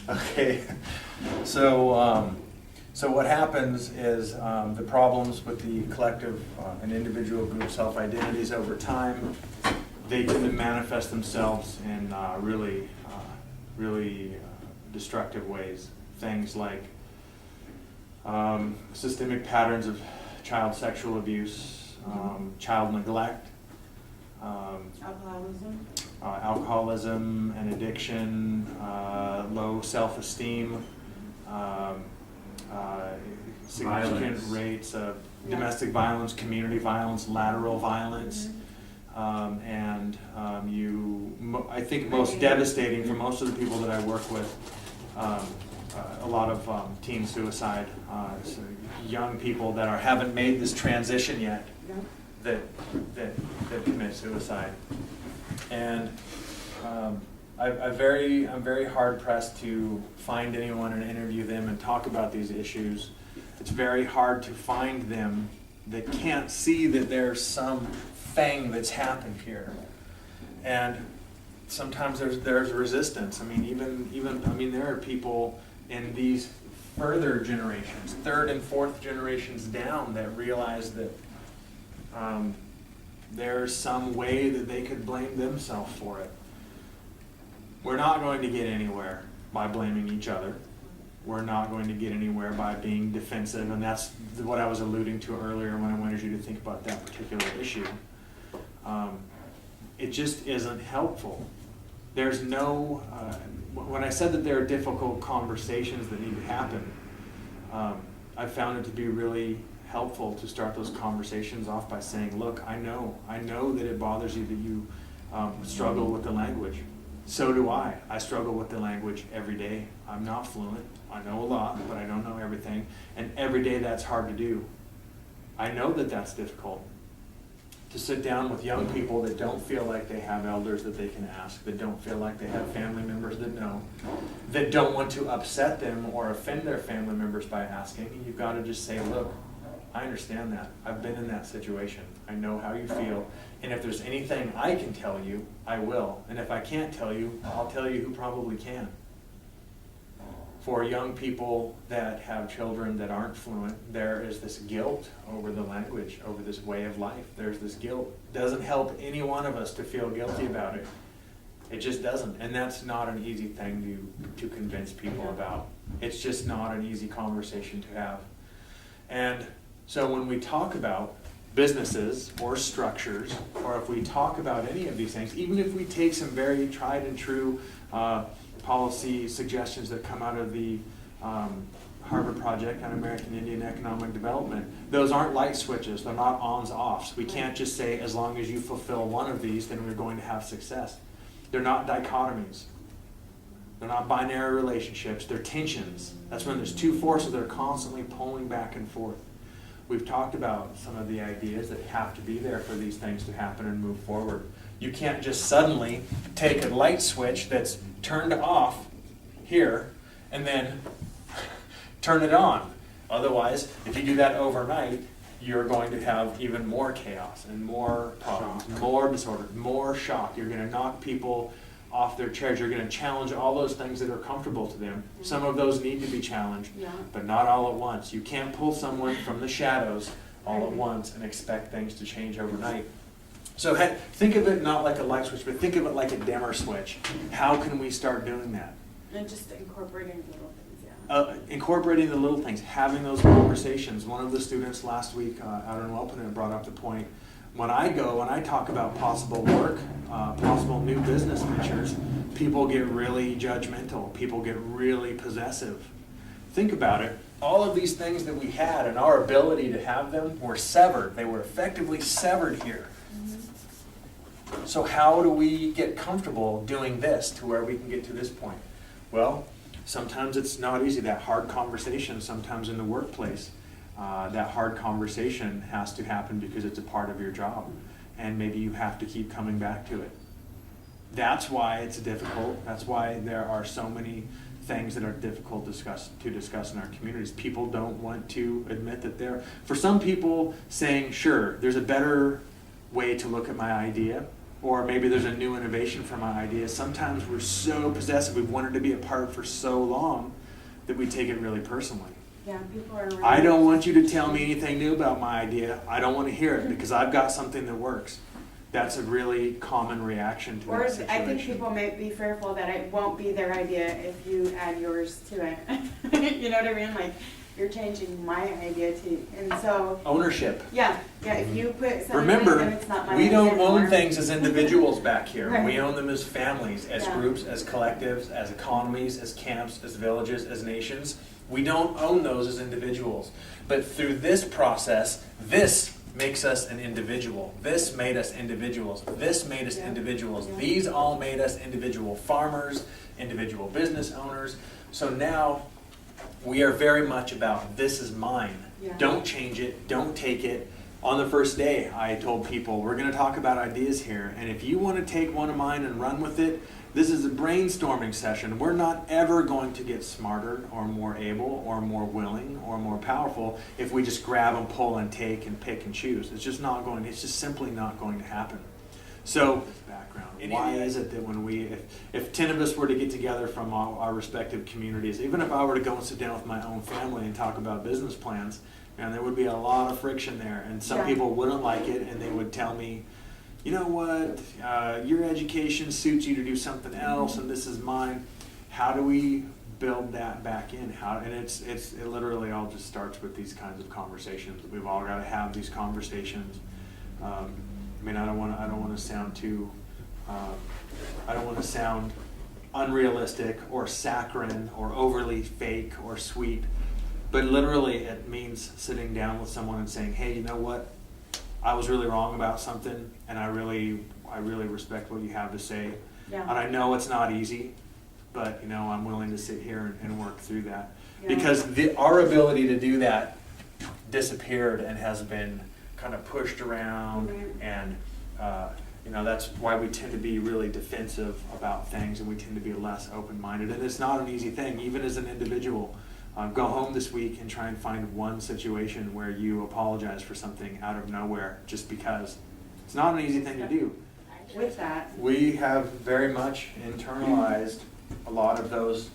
Okay, so what happens is the problems with the collective and individual group self-identities over time, they tend to manifest themselves in really destructive ways. Things like systemic patterns of child sexual abuse, child neglect, alcoholism and addiction, low self-esteem, significant rates of domestic violence, community violence, lateral violence, and I think most devastating for most of the people that I work with, a lot of teen suicide, so young people that haven't made this transition yet that commit suicide. And I'm very hard pressed to find anyone and interview them and talk about these issues. It's very hard to find them that can't see that there's some thing that's happened here. And sometimes there's resistance. I mean, even there are people in these further generations, third and fourth generations down, that realize that there's some way that they could blame themselves for it. We're not going to get anywhere by blaming each other. We're not going to get anywhere by being defensive, and that's what I was alluding to earlier when I wanted you to think about that particular issue. It just isn't helpful. There's no, when I said that there are difficult conversations that need to happen, I found it to be really helpful to start those conversations off by saying, look, I know that it bothers you that you struggle with the language. So do I. I struggle with the language every day. I'm not fluent. I know a lot, but I don't know everything. And every day that's hard to do. I know that that's difficult. To sit down with young people that don't feel like they have elders that they can ask, that don't feel like they have family members that know, that don't want to upset them or offend their family members by asking, and you've got to just say, look, I understand that. I've been in that situation. I know how you feel. And if there's anything I can tell you, I will. And if I can't tell you, I'll tell you who probably can. For young people that have children that aren't fluent, there is this guilt over the language, over this way of life. There's this guilt. Doesn't help any one of us to feel guilty about it. It just doesn't. And that's not an easy thing to convince people about. It's just not an easy conversation to have. And so when we talk about businesses or structures, or if we talk about any of these things, even if we take some very tried and true policy suggestions that come out of the Harvard Project on American Indian Economic Development, those aren't light switches. They're not ons-offs. We can't just say, as long as you fulfill one of these, then we're going to have success. They're not dichotomies. They're not binary relationships. They're tensions. That's when there's two forces that are constantly pulling back and forth. We've talked about some of the ideas that have to be there for these things to happen and move forward. You can't just suddenly take a light switch that's turned off here and then turn it on. Otherwise, if you do that overnight, you're going to have even more chaos and more problems, more disorder, more shock. You're going to knock people off their chairs. You're going to challenge all those things that are comfortable to them. Some of those need to be challenged, but not all at once. You can't pull someone from the shadows all at once and expect things to change overnight. So think of it not like a light switch, but think of it like a dimmer switch. How can we start doing that? And just incorporating the little things, incorporating the little things, having those conversations. One of the students last week out in Welpenen brought up the point, when I talk about possible work, possible new business ventures, people get really judgmental. People get really possessive. Think about it. All of these things that we had and our ability to have them were severed. They were effectively severed here. So how do we get comfortable doing this to where we can get to this point? Well, sometimes it's not easy. That hard conversation, sometimes in the workplace, that hard conversation has to happen because it's a part of your job. And maybe you have to keep coming back to it. That's why it's difficult. That's why there are so many things that are difficult to discuss in our communities. People don't want to admit that for some people saying, sure, there's a better way to look at my idea, or maybe there's a new innovation from our idea. Sometimes we're so possessive, we've wanted to be a part for so long that we take it really personally. Yeah, people are around. I don't want you to tell me anything new about my idea. I don't want to hear it because I've got something that works. That's a really common reaction to Or that situation. I think people may be fearful that it won't be their idea if you add yours to it. You know what I mean? Like, you're changing my idea too. And so, Ownership. yeah, if you put something, Remember, then it's not my we idea don't own anymore. things as individuals back here. Right. We own them as families, as Yeah. groups, as collectives, as economies, as camps, as villages, as nations. We don't own those as individuals. But through this process, this makes us an individual. This made us individuals. This made us Yeah. individuals. Yeah. These all made us individual farmers, individual business owners. So now we are very much about this is mine. Yeah. Don't change it. Don't take it. On the first day, I told people, we're going to talk about ideas here. And if you want to take one of mine and run with it, this is a brainstorming session. We're not ever going to get smarter or more able or more willing or more powerful if we just grab and pull and take and pick and choose. It's just not going, it's just simply not going to happen. So, background. Why is it that when if 10 of us were to get together from our respective communities, even if I were to go and sit down with my own family and talk about business plans, man, there would be a lot of friction there. And some Yeah. people wouldn't like it and they would tell me, you know what, your education suits you to do something else and this is mine. How do we build that back in? And it literally all just starts with these kinds of conversations. We've all got to have these conversations. I mean, I don't want to sound too, I don't want to sound unrealistic or saccharine or overly fake or sweet, but literally it means sitting down with someone and saying, hey, you know what? I was really wrong about something, and I really respect what you have to say. Yeah. And I know it's not easy, but you know, I'm willing to sit here and work through that. Yeah. Because our ability to do that disappeared and has been kind of pushed around, Mhm. and you know, that's why we tend to be really defensive about things, and we tend to be less open-minded. And it's not an easy thing, even as an individual. Go home this week and try and find one situation where you apologize for something out of nowhere just because. It's not an easy thing to do. With that, We have very much internalized a lot of those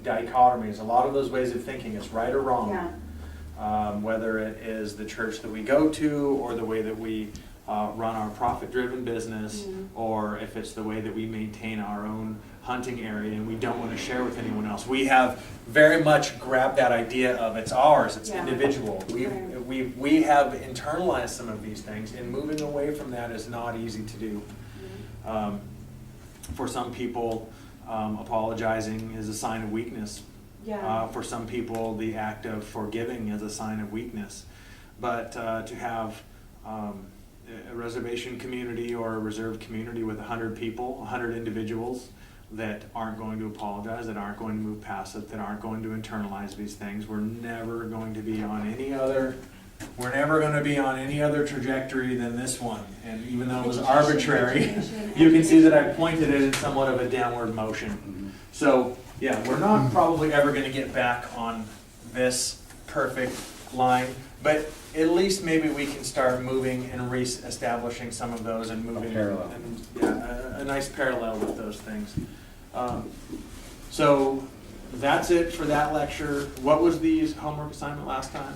dichotomies, a lot of those ways of thinking. It's right or wrong. yeah, Whether it is the church that we go to or the way that we run our profit-driven business, Mhm. or if it's the way that we maintain our own hunting area and we don't want to share with anyone else. We have very much grabbed that idea of it's ours, it's Yeah. individual. Right. We have internalized some of these things, and moving away from that is not easy to do. Mhm. For some people, apologizing is a sign of weakness. yeah, For some people, the act of forgiving is a sign of weakness. But to have a reservation community or a reserve community with 100 people, 100 individuals that aren't going to apologize, that aren't going to move past it, that aren't going to internalize these things, we're never going to be on any other trajectory than this one. And even though it was arbitrary, you can see that I pointed it in somewhat of a downward motion. So yeah, we're not probably ever going to get back on this perfect line, but at least maybe we can start moving and re-establishing some of those and moving parallel. And, yeah, a nice parallel with those things. So that's it for that lecture. What was the homework assignment last time?